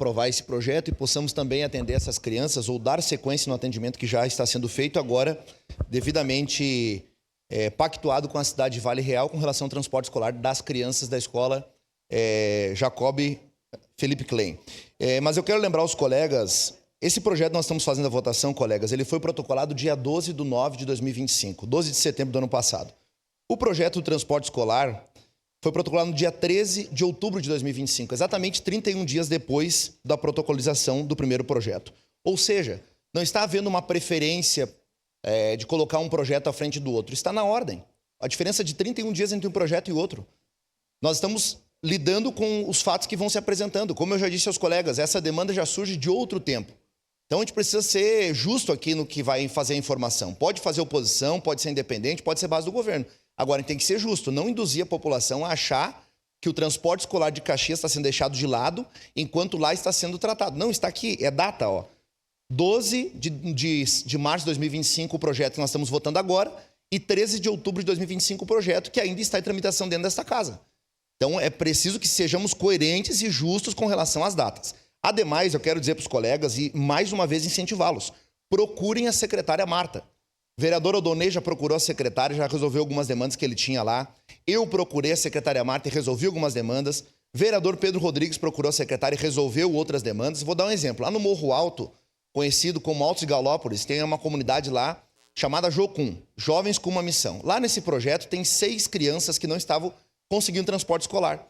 aprovar esse projeto e possamos também atender essas crianças ou dar sequência no atendimento que já está sendo feito agora, devidamente pactuado com a cidade de Vale Real com relação ao transporte escolar das crianças da escola Jacob Felipe Klein. Mas eu quero lembrar aos colegas, esse projeto nós estamos fazendo a votação, colegas, ele foi protocolado dia 12 de 9 de 2025, 12 de setembro do ano passado. O projeto do transporte escolar foi protocolado no dia 13 de outubro de 2025, exatamente 31 dias depois da protocolização do primeiro projeto. Ou seja, não está havendo uma preferência de colocar um projeto à frente do outro. Está na ordem. A diferença de 31 dias entre um projeto e outro. Nós estamos lidando com os fatos que vão se apresentando. Como eu já disse aos colegas, essa demanda já surge de outro tempo. Então a gente precisa ser justo aqui no que vai fazer a informação. Pode fazer oposição, pode ser independente, pode ser base do governo. Agora, a gente tem que ser justo, não induzir a população a achar que o transporte escolar de Caxias está sendo deixado de lado, enquanto lá está sendo tratado. Não, está aqui, é data, ó. 12 de março de 2025 o projeto que nós estamos votando agora e 13 de outubro de 2025 o projeto que ainda está em tramitação dentro desta casa. Então, é preciso que sejamos coerentes e justos com relação às datas. Ademais, eu quero dizer para os colegas e, mais uma vez, incentivá-los. Procurem a secretária Marta. O vereador Odonei já procurou a secretária, já resolveu algumas demandas que ele tinha lá. Eu procurei a secretária Marta e resolvi algumas demandas. O vereador Pedro Rodrigues procurou a secretária e resolveu outras demandas. Vou dar um exemplo. Lá no Morro Alto, conhecido como Altos de Galópolis, tem uma comunidade lá chamada Jocum, Jovens com uma Missão. Lá nesse projeto tem 6 crianças que não estavam conseguindo transporte escolar.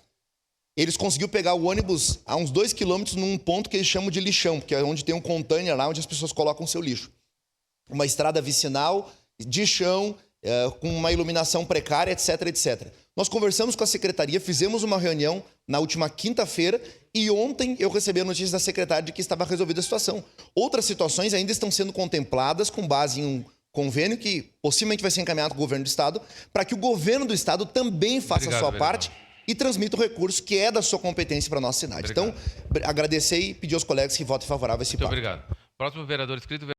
Eles conseguiram pegar o ônibus a uns 2 quilômetros num ponto que eles chamam de lixão, que é onde tem um container lá onde as pessoas colocam o seu lixo. Uma estrada vicinal, de chão, com uma iluminação precária, etc, etc. Nós conversamos com a secretaria, fizemos uma reunião na última quinta-feira e ontem eu recebi a notícia da secretária de que estava resolvida a situação. Outras situações ainda estão sendo contempladas com base em um convênio que possivelmente vai ser encaminhado com o governo do Estado, para que o governo do Estado também faça a sua parte e transmita o recurso que é da sua competência para a nossa cidade. Obrigado. Então, agradecer e pedir aos colegas que votem favorável a esse pacto. Muito obrigado. Próximo vereador inscrito.